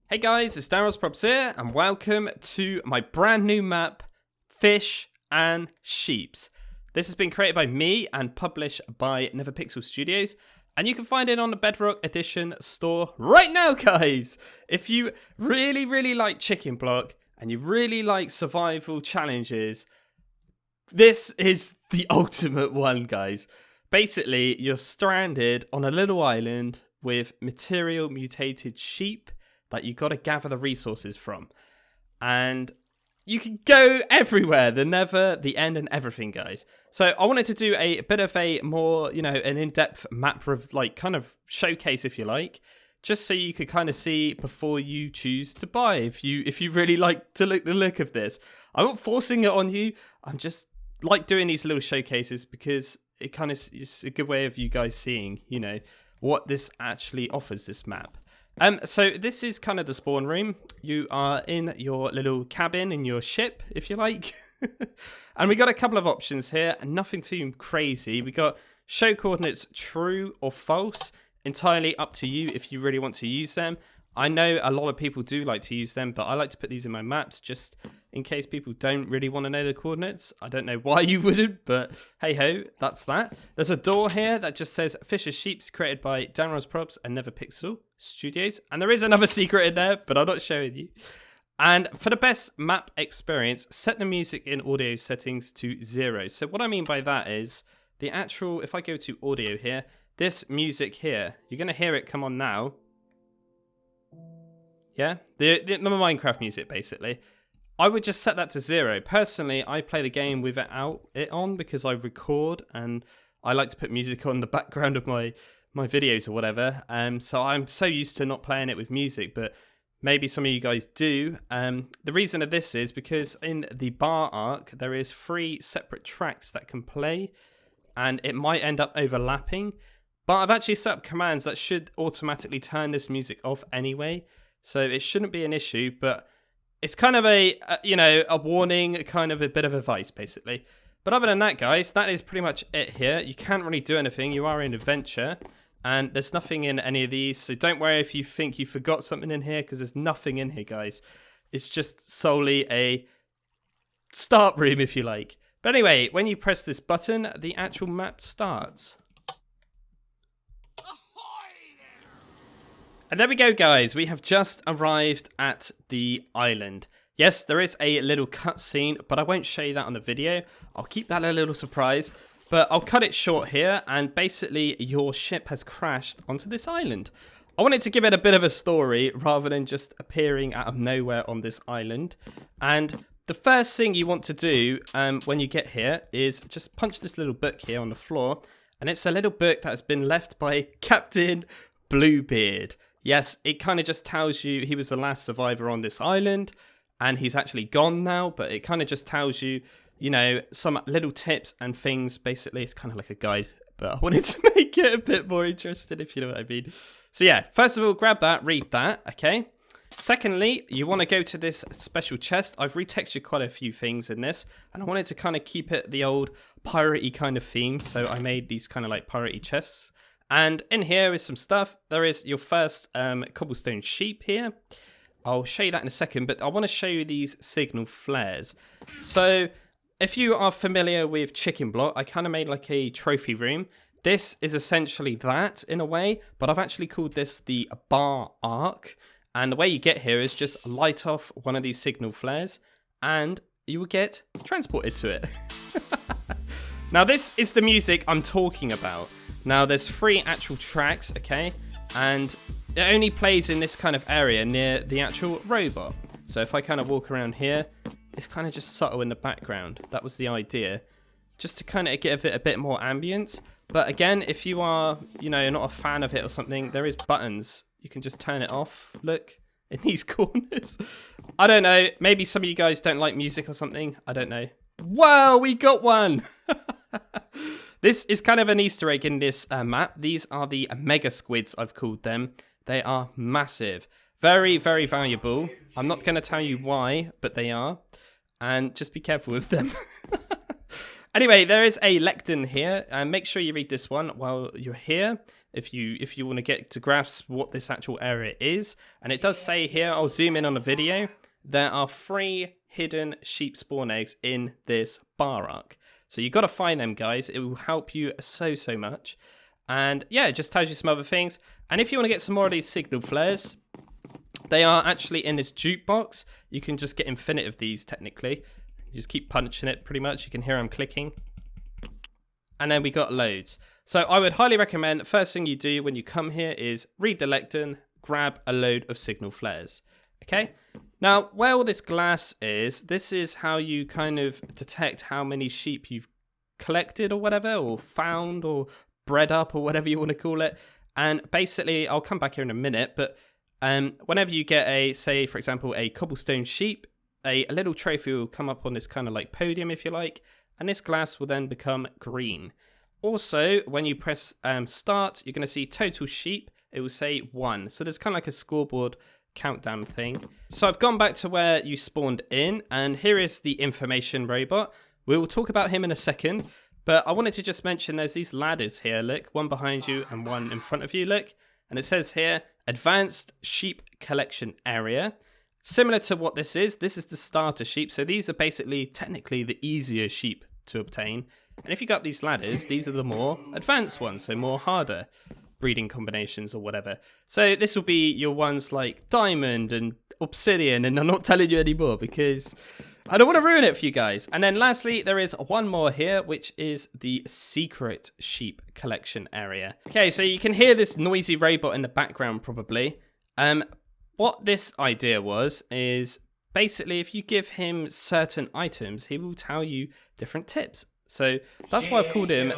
Hey guys, it's DanRobzProbz here, and welcome to my brand new map, Fish and Sheeps. This has been created by me and published by Nether Pixel Studios, and you can find it on the Bedrock Edition store right now, guys. If you really like Chicken Block and you really like survival challenges, this is the ultimate one, guys. Basically, you're stranded on a little island with mutated sheep that you got to gather the resources from, and you can go everywhere, the Nether, the end, and everything, guys. So I wanted to do a bit of a more, an in-depth map of kind of showcase, if you like, just so you could kind of see before you choose to buy. If you really like to the look of this, I'm not forcing it on you. I'm just like doing these little showcases because it kind of is a good way of you guys seeing, what this actually offers, this map. So this is kind of the spawn room. You are in your little cabin in your ship, if you like. And we got a couple of options here, and nothing too crazy. We got show coordinates true or false, entirely up to you if you really want to use them. I know a lot of people do like to use them, but I like to put these in my maps just in case people don't really want to know the coordinates. I don't know why you wouldn't, but hey ho, that's that. There's a door here that just says Fish and Sheeps, created by DanRobzProbz and Nether Pixel Studios. And there is another secret in there, but I'm not showing you. And for the best map experience, set the music in audio settings to 0. So what I mean by that is the actual, if I go to audio here, this music here, you're going to hear it come on now. Yeah, the Minecraft music, basically. I would just set that to 0. Personally, I play the game without it on because I record and I like to put music on the background of my videos or whatever. So I'm so used to not playing it with music, but maybe some of you guys do. The reason of this is because in the bar arc, there is 3 separate tracks that can play, and it might end up overlapping. But I've actually set up commands that should automatically turn this music off anyway. So it shouldn't be an issue, but it's kind of a warning, kind of a bit of advice, basically. But other than that, guys, that is pretty much it here. You can't really do anything. You are in adventure, and there's nothing in any of these. So don't worry if you think you forgot something in here, because there's nothing in here, guys. It's just solely a start room, if you like. But anyway, when you press this button, the actual map starts. And there we go, guys. We have just arrived at the island. Yes, there is a little cutscene, but I won't show you that on the video. I'll keep that a little surprise, but I'll cut it short here. And basically, your ship has crashed onto this island. I wanted to give it a bit of a story rather than just appearing out of nowhere on this island. And the first thing you want to do when you get here is just punch this little book here on the floor. And it's a little book that has been left by Captain Bluebeard. Yes, it kind of just tells you he was the last survivor on this island, and he's actually gone now, but it kind of just tells you, some little tips and things. Basically, it's kind of like a guide, but I wanted to make it a bit more interesting, if you know what I mean. So yeah, first of all, grab that, read that, okay? Secondly, you want to go to this special chest. I've retextured quite a few things in this, and I wanted to kind of keep it the old piratey kind of theme, so I made these kind of like piratey chests. And in here is some stuff. There is your first cobblestone sheep here. I'll show you that in a second, but I want to show you these signal flares. So if you are familiar with Chicken Block, I kind of made like a trophy room. This is essentially that in a way, but I've actually called this the bar arc. And the way you get here is just light off one of these signal flares and you will get transported to it. Now this is the music I'm talking about. Now, there's 3 actual tracks, okay? And it only plays in this kind of area near the actual robot. So if I kind of walk around here, it's kind of just subtle in the background. That was the idea. Just to kind of give it a bit more ambience. But again, if you are, not a fan of it or something, there is buttons. You can just turn it off. Look, in these corners. I don't know. Maybe some of you guys don't like music or something. I don't know. Wow, we got one! This is kind of an Easter egg in this map. These are the mega squids, I've called them. They are massive. Very, very valuable. I'm not going to tell you why, but they are. And just be careful with them. Anyway, there is a lectern here. Make sure you read this one while you're here. if you want to get to grasp what this actual area is. And it does say here, I'll zoom in on the video, there are 3 hidden sheep spawn eggs in this Bedrock. So you got to find them, guys. It will help you so much. And yeah, it just tells you some other things. And if you want to get some more of these signal flares, they are actually in this jukebox. You can just get infinite of these technically. You just keep punching it pretty much. You can hear them clicking. And then we got loads. So I would highly recommend, first thing you do when you come here is read the lectern, grab a load of signal flares. Okay? Now, where all this glass is, this is how you kind of detect how many sheep you've collected or whatever, or found, or bred up, or whatever you want to call it. And basically, I'll come back here in a minute, but whenever you get a, say, for example, a cobblestone sheep, a little trophy will come up on this kind of like podium, if you like, and this glass will then become green. Also, when you press start, you're going to see total sheep. It will say 1. So there's kind of like a scoreboard countdown thing. So I've gone back to where you spawned in, and here is the information robot. We will talk about him in a second, but I wanted to just mention there's these ladders here, look, one behind you and one in front of you, look, and it says here, advanced sheep collection area. Similar to what this is the starter sheep, so these are basically technically the easier sheep to obtain, and if you got these ladders, these are the more advanced ones, so more harder breeding combinations or whatever. So this will be your ones like diamond and obsidian, and I'm not telling you anymore because I don't want to ruin it for you guys. And then lastly, there is one more here, which is the secret sheep collection area. Okay, so you can hear this noisy robot in the background probably. What this idea was is basically if you give him certain items, he will tell you different tips. So that's why I've called him.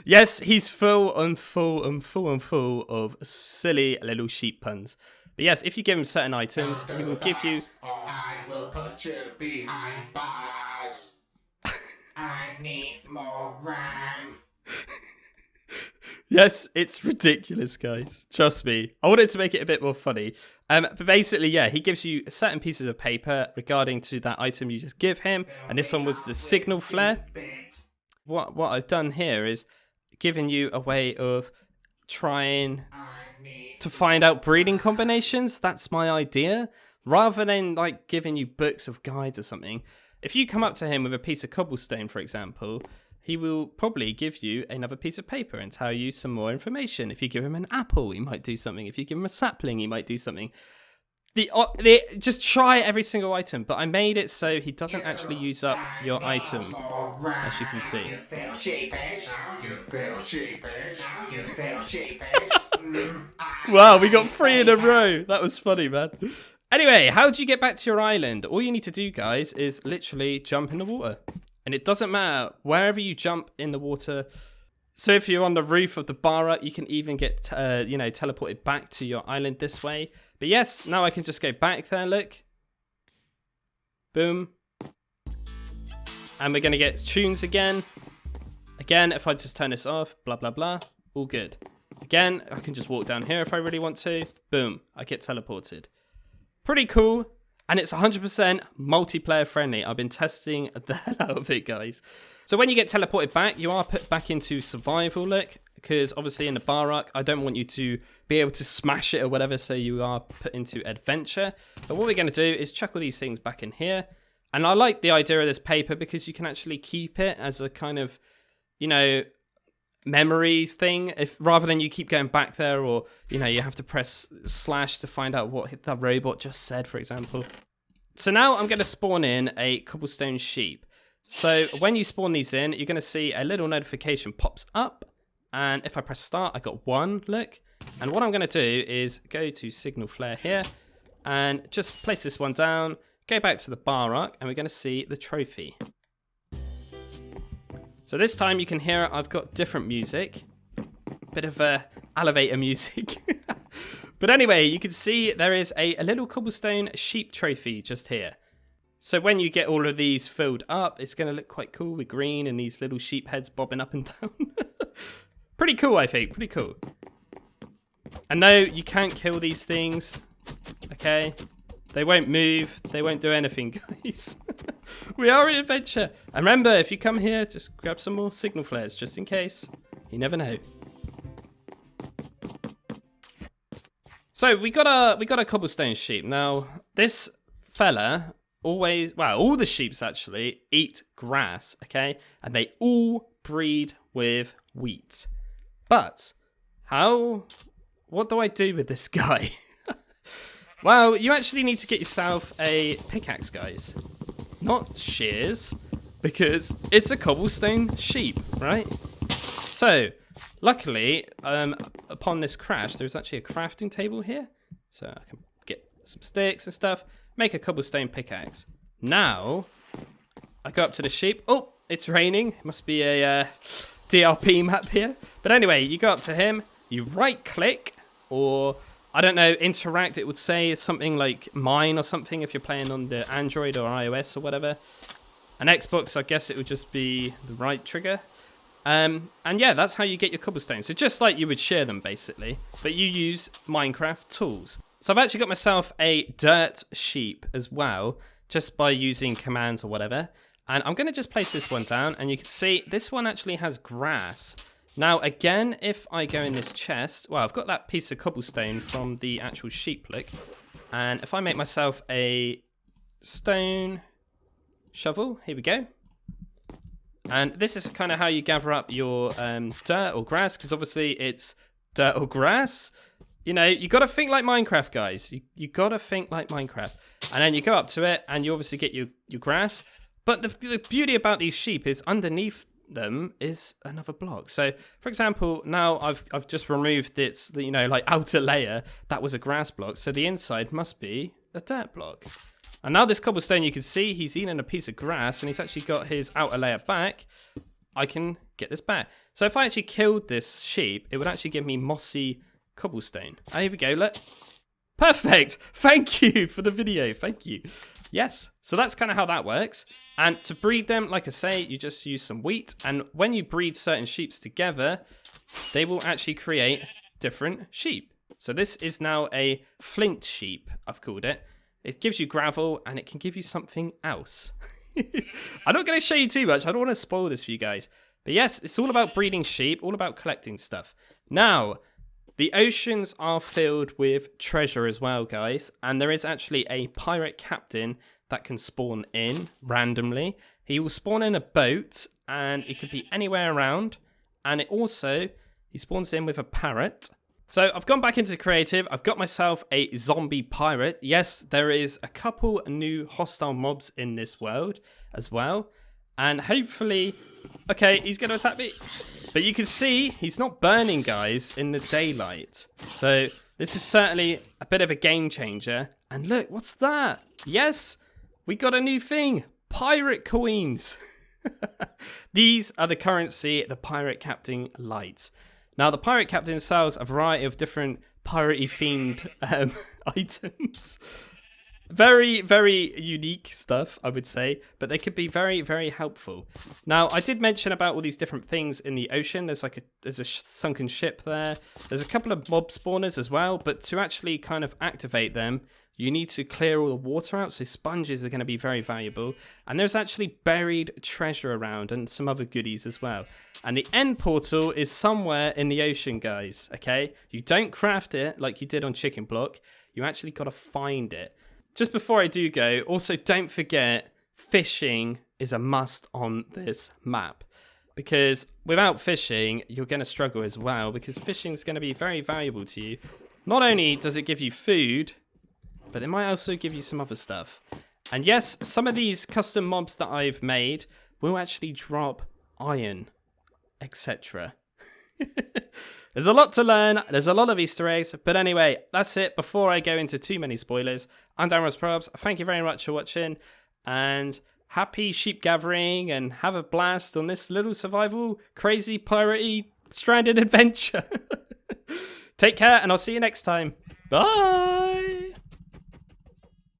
Yes, he's full of silly little sheep puns. But yes, if you give him certain items, he will give you. I will put you behind bars. I need more RAM. Yes, it's ridiculous, guys. Trust me. I wanted to make it a bit more funny. But basically, yeah, he gives you certain pieces of paper regarding to that item you just give him. And this one was the signal flare. What I've done here is given you a way of trying to find out breeding combinations. That's my idea. Rather than like giving you books of guides or something. If you come up to him with a piece of cobblestone, for example, he will probably give you another piece of paper and tell you some more information. If you give him an apple, he might do something. If you give him a sapling, he might do something. Just try every single item, but I made it so he doesn't actually use up your item, as you can see. Wow, we got 3 in a row. That was funny, man. Anyway, how do you get back to your island? All you need to do, guys, is literally jump in the water. And it doesn't matter wherever you jump in the water. So if you're on the roof of the Bedrock, you can even get, teleported back to your island this way. But yes, now I can just go back there, look. Boom. And we're going to get tunes again. Again, if I just turn this off, blah, blah, blah. All good. Again, I can just walk down here if I really want to. Boom. I get teleported. Pretty cool. And it's 100% multiplayer friendly. I've been testing the hell out of it, guys. So when you get teleported back, you are put back into survival, look. Because obviously in the Bedrock, I don't want you to be able to smash it or whatever. So you are put into adventure. But what we're going to do is chuck all these things back in here. And I like the idea of this paper because you can actually keep it as a kind of, memory thing, if rather than you keep going back there, or you have to press / to find out what the robot just said, for example. So now I'm going to spawn in a cobblestone sheep. So when you spawn these in, you're going to see a little notification pops up, and if I press start, I got 1, look. And what I'm going to do is go to signal flare here and just place this one down, go back to the Bedrock, and we're going to see the trophy. So this time you can hear I've got different music, bit of elevator music. But anyway, you can see there is a little cobblestone sheep trophy just here. So when you get all of these filled up, it's going to look quite cool with green and these little sheep heads bobbing up and down. Pretty cool, I think. Pretty cool. And no, you can't kill these things. Okay? They won't move. They won't do anything, guys. We are in adventure. And remember, if you come here, just grab some more signal flares, just in case. You never know. So we got a cobblestone sheep. Now, this fella always, well, all the sheeps actually eat grass, okay? And they all breed with wheat. But what do I do with this guy? Well, you actually need to get yourself a pickaxe, guys. Not shears, because it's a cobblestone sheep, right? So, luckily, upon this crash, there's actually a crafting table here. So I can get some sticks and stuff, make a cobblestone pickaxe. Now, I go up to the sheep. Oh, it's raining. It must be a DRP map here. But anyway, you go up to him, you right click, or I don't know, interact, it would say something like mine or something if you're playing on the Android or iOS or whatever. An Xbox, I guess it would just be the right trigger. And yeah, that's how you get your cobblestone. So just like you would share them basically, but you use Minecraft tools. So I've actually got myself a dirt sheep as well, just by using commands or whatever. And I'm going to just place this one down, and you can see this one actually has grass. Now, again, if I go in this chest, well, I've got that piece of cobblestone from the actual sheep look. And if I make myself a stone shovel, here we go. And this is kind of how you gather up your dirt or grass, because obviously it's dirt or grass. You know, you got to think like Minecraft, guys. You got to think like Minecraft. And then you go up to it, and you obviously get your grass. But the beauty about these sheep is underneath them is another block. So for example, now I've just removed its, you know, like outer layer that was a grass block, so the inside must be a dirt block. And now this cobblestone, you can see he's eating a piece of grass and he's actually got his outer layer back. I can get this back. So if I actually killed this sheep, it would actually give me mossy cobblestone. Oh, here we go, look. Perfect. Thank you for the video. Thank you. Yes. So that's kind of how that works. And to breed them, like I say, you just use some wheat. And when you breed certain sheeps together, they will actually create different sheep. So this is now a flint sheep, I've called it. It gives you gravel and it can give you something else. I'm not going to show you too much. I don't want to spoil this for you guys. But yes, it's all about breeding sheep, all about collecting stuff. Now, the oceans are filled with treasure as well, guys. And there is actually a pirate captain that can spawn in randomly. He will spawn in a boat and it could be anywhere around. And it also, he spawns in with a parrot. So I've gone back into creative. I've got myself a zombie pirate. Yes, there is a couple new hostile mobs in this world as well. And hopefully, okay, he's going to attack me. But you can see he's not burning, guys, in the daylight. So this is certainly a bit of a game changer. And look, what's that? Yes, we got a new thing. Pirate coins. These are the currency the pirate captain lights. Now, the pirate captain sells a variety of different piratey themed items. Very, very unique stuff, I would say, but they could be very, very helpful. Now, I did mention about all these different things in the ocean. There's a sunken ship there. There's a couple of mob spawners as well, but to actually kind of activate them, you need to clear all the water out, so sponges are going to be very valuable. And there's actually buried treasure around and some other goodies as well. And the end portal is somewhere in the ocean, guys, okay? You don't craft it like you did on Chicken Block. You actually got to find it. Just before I do go, also don't forget, fishing is a must on this map. Because without fishing, you're going to struggle as well, because fishing is going to be very valuable to you. Not only does it give you food, but it might also give you some other stuff. And yes, some of these custom mobs that I've made will actually drop iron, etc. There's a lot to learn. There's a lot of Easter eggs. But anyway, that's it. Before I go into too many spoilers, I'm DanRobzProbz. Thank you very much for watching. And happy sheep gathering. And have a blast on this little survival, crazy, piratey, stranded adventure. Take care, and I'll see you next time. Bye.